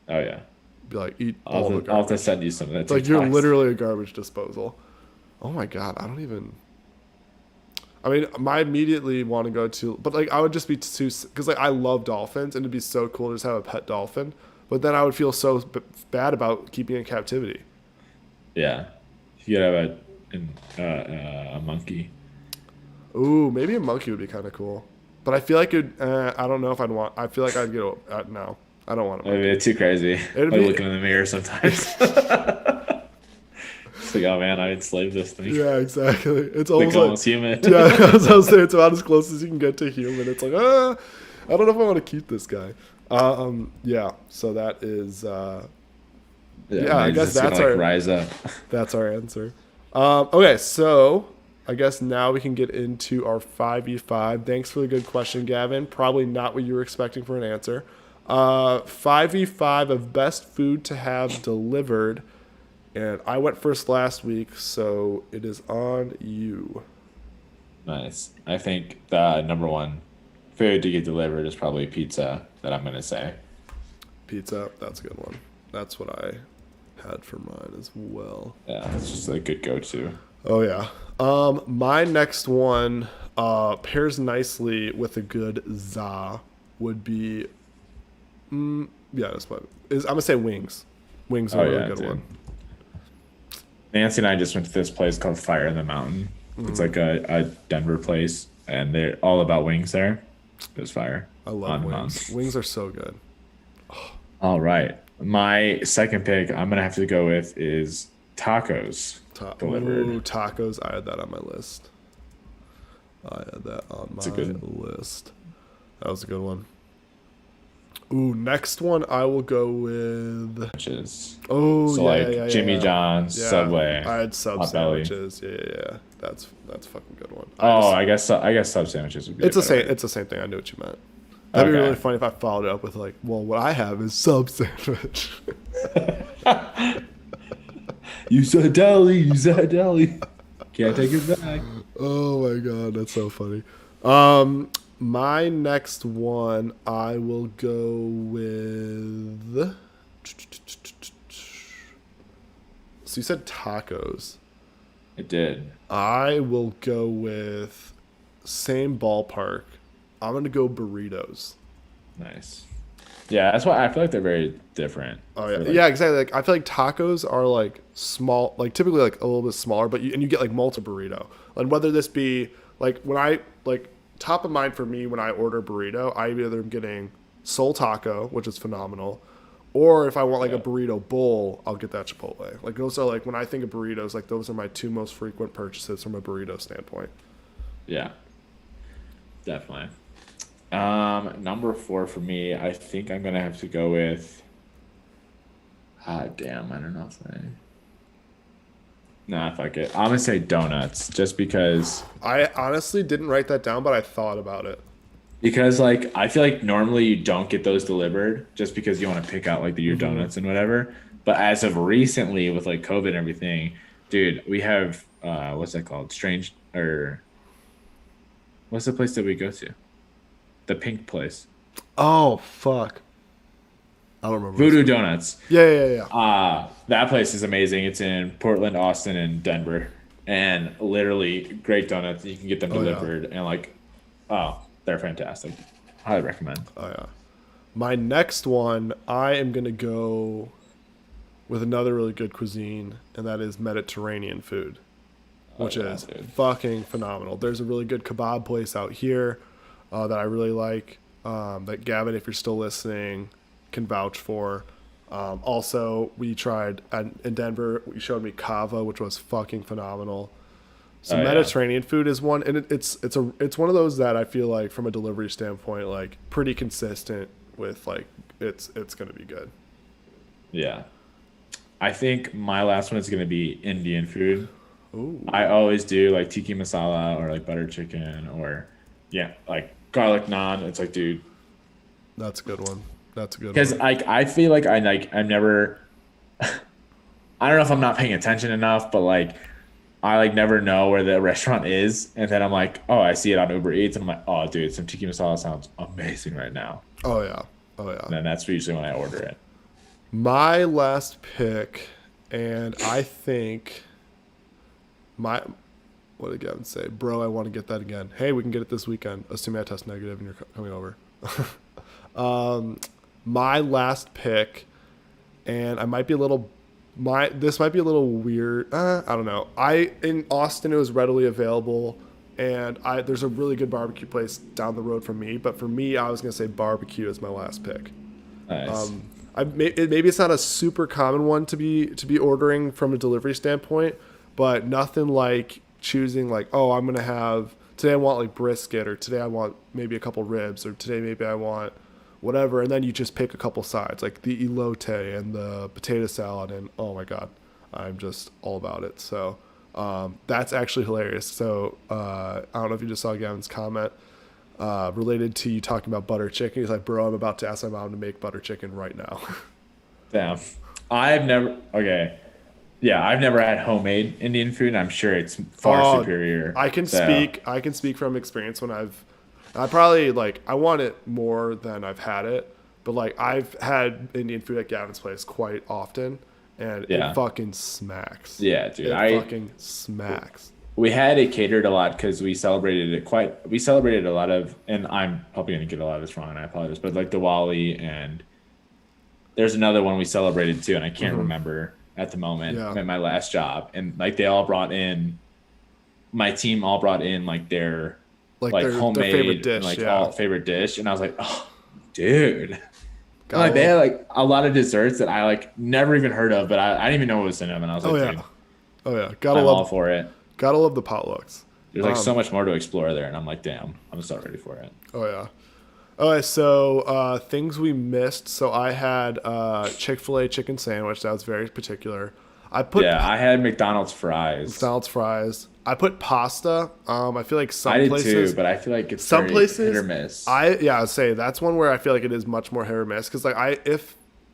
oh yeah. Be like eat all I'll the have to garbage. send you some of that. It's like you're TikToks. literally a garbage disposal. Oh my god, I don't even. I mean, I immediately want to go to, but like I would just be too because like I love dolphins and it'd be so cool to just have a pet dolphin. but then I would feel so bad about keeping it in captivity. Yeah, you could have a monkey. Ooh, maybe a monkey would be kind of cool. But I feel like I don't know if I'd want. I feel like I'd get no. I don't want a monkey. It's too crazy. It'd Like be- looking in the mirror sometimes. It's like, oh man, I enslaved this thing. Yeah, exactly. It's Like almost like human. yeah. I was gonna say it's about as close as you can get to human. It's like I don't know if I want to keep this guy. Yeah. So that is yeah, I man, guess it's gonna, that's like, our- rise up. that's our answer. Okay, so I guess now we can get into our 5v5. Thanks for the good question, Gavin. Probably not what you were expecting for an answer. 5v5 of best food to have delivered. And I went first last week, so it is on you. Nice. I think the number one food to get delivered is probably pizza. That I'm gonna say. Pizza, that's a good one. That's what I had for mine as well. Yeah, it's just a good go-to. Oh yeah. My next one pairs nicely with a good za would be yeah, that's what I'm gonna say wings. Wings are Oh, a really yeah, good dude. one. Nancy and I just went to this place called Fire in the Mountain. It's like a Denver place, and they're all about wings there. There's fire. I love on the wings. mountain. Wings are so good. All right. My second pick I'm going to have to go with is tacos delivered. Ooh, tacos. I had that on my list. I had that on my a good- list. That was a good one. Ooh, next one I will go with. Which is Oh, so yeah, like yeah, Jimmy yeah. John's, Yeah, Subway. I had sub Hot Belly. sandwiches. Yeah. That's a fucking good one. Oh, I guess sub sandwiches would be. it's the a better same. way. It's the same thing. I knew what you meant. That'd be Okay. really funny if I followed it up with like, well, what I have is sub sandwich. You said deli. You said deli. Can't take it back. Oh my god, that's so funny. My next one, I will go with. So you said tacos. It did. I will go with same ballpark. I'm gonna go burritos. Nice. Yeah, that's why I feel like they're very different. Oh yeah, For, like- yeah, exactly. Like I feel like tacos are like small, like typically like a little bit smaller, but you get like multiple burrito. Like whether this be like when I like top of mind for me when I order burrito, I either am getting Soul Taco, which is phenomenal, or if I want like a Yeah. burrito bowl, I'll get that Chipotle. Like those are like when I think of burritos, like those are my two most frequent purchases from a burrito standpoint. Yeah. Definitely. Number 4 for me, I think I'm gonna have to go with. Damn, I don't know if I. Nah, fuck it. I'm gonna say donuts, just because I honestly didn't write that down, but I thought about it. like I feel like normally you don't get those delivered just because you want to pick out like your donuts and whatever. But as of recently with like COVID and everything, dude, we have what's that called? Strange or what's the place that we go to? The pink place. Oh fuck, I don't remember. Voodoo Donuts. Yeah. That place is amazing. It's in Portland, Austin, and Denver. And literally great donuts. You can get them Oh, yeah. delivered and like they're fantastic. Highly recommend. Oh yeah. My next one, I am gonna go with another really good cuisine, and that is Mediterranean food, which yeah, is dude. fucking phenomenal. There's a really good kebab place out here that I really like. That Gavin, if you're still listening, can vouch for. Also, we tried in Denver. You showed me kava, which was fucking phenomenal. So Oh, yeah. Mediterranean food is one, and it's one of those that I feel like from a delivery standpoint, like pretty consistent with like it's gonna be good. Yeah. I think my last one is going to be Indian food. Ooh, I always do like tiki masala or like butter chicken or like garlic naan. It's like, dude, that's a good one. That's a good because one. like I feel like I'm never. I don't know if I'm not paying attention enough, but like I like never know where the restaurant is, and then I'm like, oh, I see it on Uber Eats, and I'm like, oh, dude, some tiki masala sounds amazing right now. Oh yeah. And then that's usually when I order it. My last pick, and I think what did Gavin say? Bro, I want to get that again. Hey, we can get it this weekend, assuming I test negative and you're coming over. my last pick, and I might be a little, this might be a little weird. I don't know. In Austin, it was readily available, and there's a really good barbecue place down the road from me. But for me, I was gonna say barbecue as my last pick. Nice. Maybe it's not a super common one to be ordering from a delivery standpoint, but nothing like choosing like, oh, I'm gonna have today I want like brisket, or today I want maybe a couple ribs, or today maybe I want whatever, and then you just pick a couple sides like the elote and the potato salad, and oh my god, I'm just all about it. So that's actually hilarious. So I don't know if you just saw Gavin's comment related to you talking about butter chicken. He's like, bro, I'm about to ask my mom to make butter chicken right now. Damn. I've never had homemade Indian food, and I'm sure it's far superior. I can So, speak from experience when I probably like, I want it more than I've had it, but like I've had Indian food at Gavin's place quite often, and Yeah. it fucking smacks. Yeah, dude. It fucking smacks. We had it catered a lot because we celebrated a lot of, and I'm probably going to get a lot of this wrong, and I apologize, but like Diwali, and there's another one we celebrated too, and I can't remember at the moment. Yeah. At my last job, and like my team all brought in like their Their homemade favorite dish, and like yeah. all favorite dish, and I was like, oh, dude. Gotta Like they had love- like a lot of desserts that I like never even heard of, but I didn't even know what was in them, and I was like, Oh yeah, dude, oh yeah. I'm all for it. Gotta love the potlucks. There's like so much more to explore there, and I'm like, damn, I'm so ready for it. Oh yeah. Okay, so things we missed. So I had Chick-fil-A chicken sandwich. That was very particular. I put I had McDonald's fries. McDonald's fries. I put pasta. I feel like some I did places, too, but I feel like it's some very places hit or miss. I'd say that's one where I feel like it is much more hit or miss, because like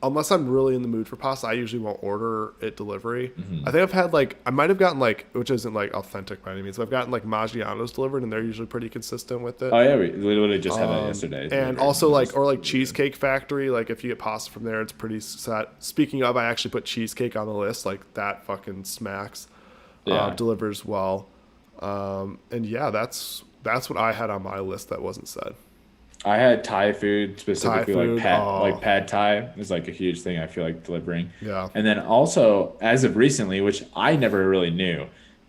unless I'm really in the mood for pasta, I usually won't order it delivery. I think I've had I might have gotten which isn't like authentic by any means, but I've gotten like Maggiano's delivered, and they're usually pretty consistent with it. Oh yeah, we literally just had that yesterday. And also or Cheesecake Factory, like if you get pasta from there, it's pretty set. Speaking of, I actually put cheesecake on the list. Like that fucking smacks. Yeah. Delivers well. And yeah, that's what I had on my list that wasn't said. I had Thai food, specifically Thai food, like pad Thai is like a huge thing I feel like delivering. Yeah. And then also as of recently, which I never really knew,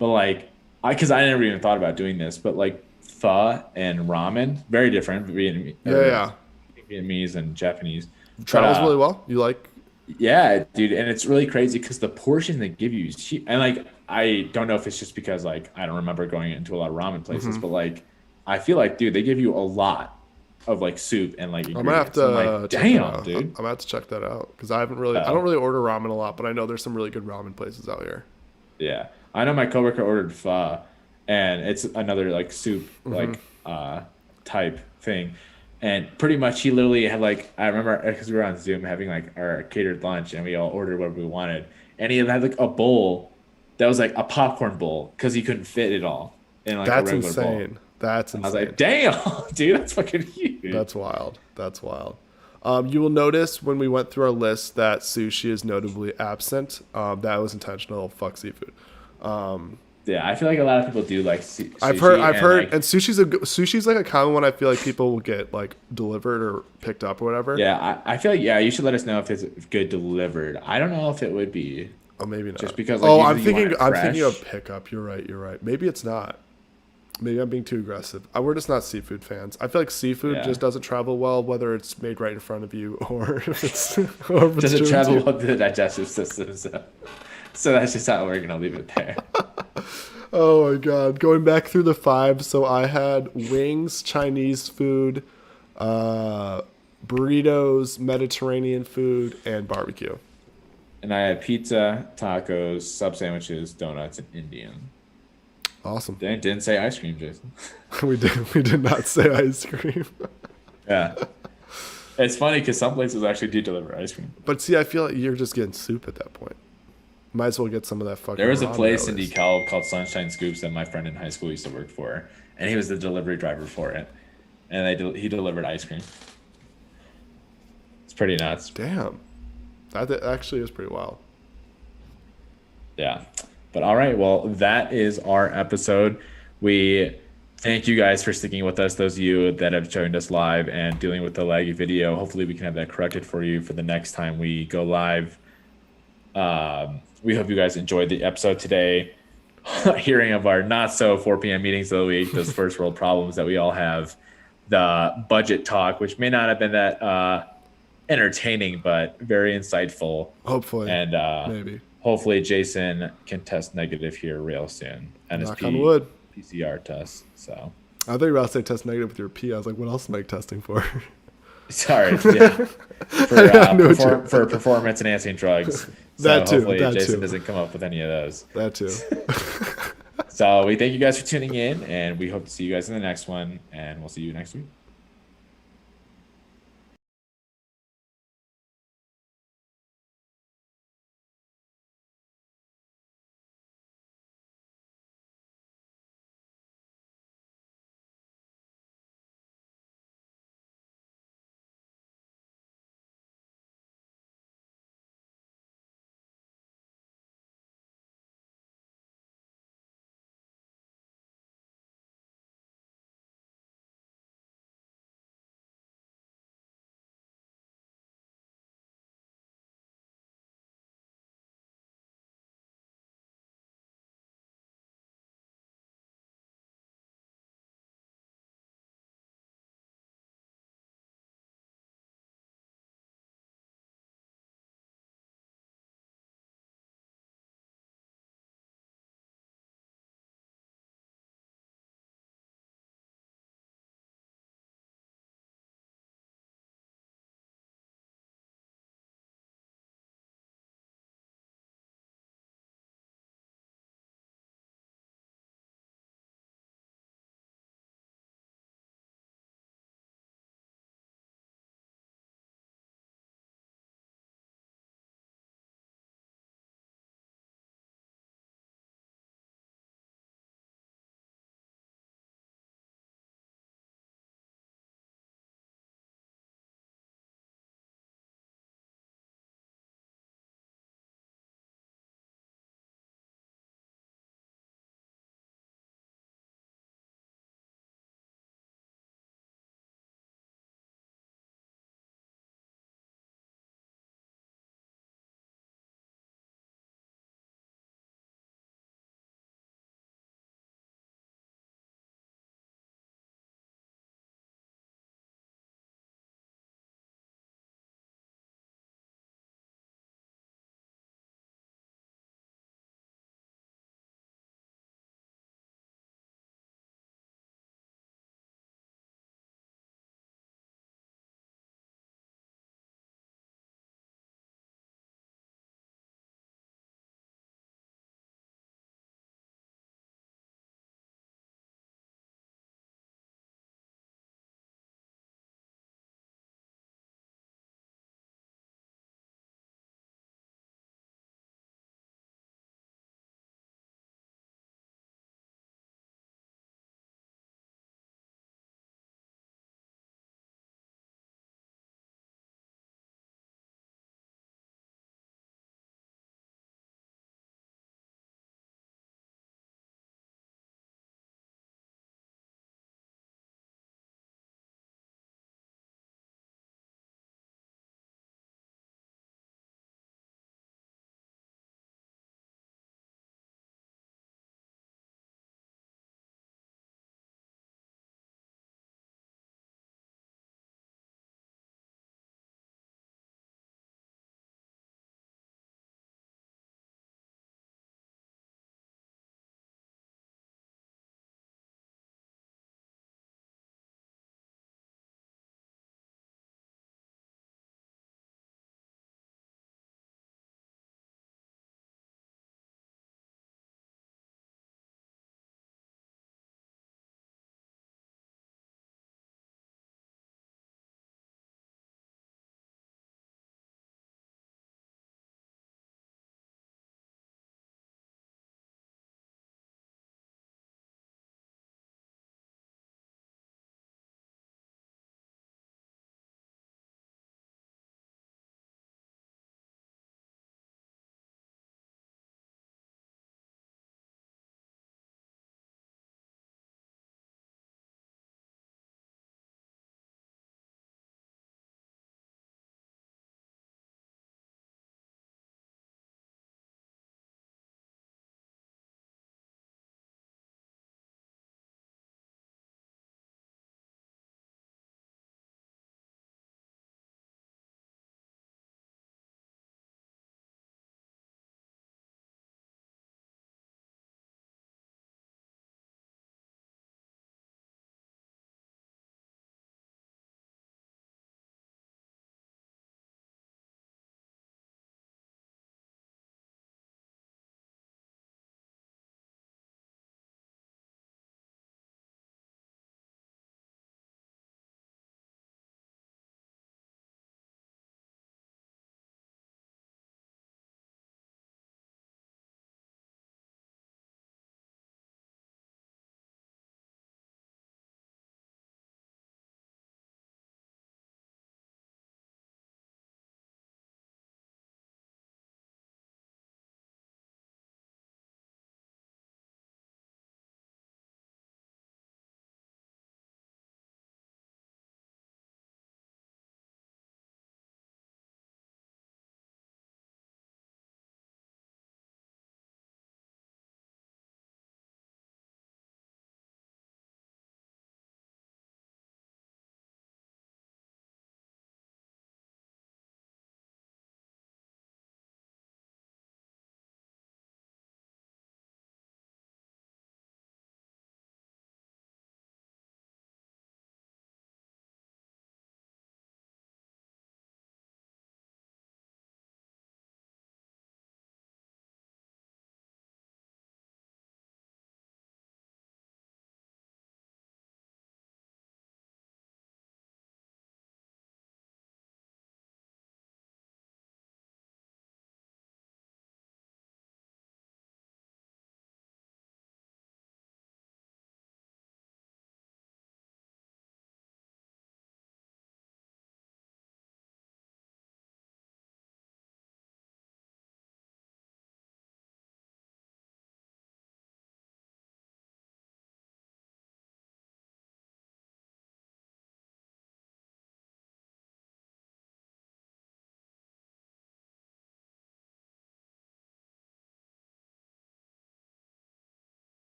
but like because I never even thought about doing this, but like pho and ramen, very different. Vietnamese and Japanese. Travels But, really well. You like? Yeah, dude, and it's really crazy because the portion they give you is cheap, and like I don't know if it's just because like I don't remember going into a lot of ramen places, but like I feel like, dude, they give you a lot of like soup and like I'm gonna have ingredients. to. I'm like, check that damn, out. dude. I'm gonna have to check that out, because I haven't really. I don't really order ramen a lot, but I know there's some really good ramen places out here. Yeah, I know my coworker ordered pho, and it's another like soup type thing, and pretty much he literally had like I remember because we were on Zoom having like our catered lunch, and we all ordered whatever we wanted, and he had like a bowl that was like a popcorn bowl because he couldn't fit it all in like That's a regular bowl. insane. That's insane. I was like, damn, dude, that's fucking huge. That's wild. That's wild. You will notice when we went through our list that sushi is notably absent. That was intentional. Fuck seafood. Yeah, I feel like a lot of people do like sushi. I've heard, like, and sushi's like a common one. I feel like people will get like delivered or picked up or whatever. yeah, I feel like you should let us know if it's good delivered. I don't know if it would be. Oh, maybe not. Just because, like, oh, I'm usually you want it thinking of fresh. pickup. You're right. Maybe it's not. Maybe I'm being too aggressive. We're just not seafood fans. I feel like seafood Yeah. just doesn't travel well, whether it's made right in front of you or if it's or if it's Doesn't driven to travel you. well through the digestive system, so that's just how we're gonna leave it there. Oh my god. Going back through the 5, so I had wings, Chinese food, burritos, Mediterranean food, and barbecue. And I had pizza, tacos, sub sandwiches, donuts, and Indian. Awesome. Didn't say ice cream, Jason. we did not say ice cream. Yeah. It's funny because some places actually do deliver ice cream. But see, I feel like you're just getting soup at that point. Might as well get some of that fucking There was a ramen place at in least. DeKalb called Sunshine Scoops that my friend in high school used to work for, and he was the delivery driver for it. And he delivered ice cream. It's pretty nuts. Damn. That actually is pretty wild. Yeah. But all right, well, that is our episode. We Thank you guys for sticking with us. Those of you that have joined us live and dealing with the laggy video. Hopefully we can have that corrected for you for the next time we go live. We hope you guys enjoyed the episode today. Hearing of our not so 4 p.m. meetings of the week, those first world problems that we all have, the budget talk, which may not have been that entertaining, but very insightful. Hopefully. And maybe. hopefully Jason can test negative here real soon. Knock on wood. PCR test. So I thought you were about to say test negative with your P. I was like, what else am I testing for? sorry, yeah. For performance enhancing drugs. That too. Hopefully That Jason too. doesn't come up with any of those. That too. So we thank you guys for tuning in, and we hope to see you guys in the next one, and we'll see you next week.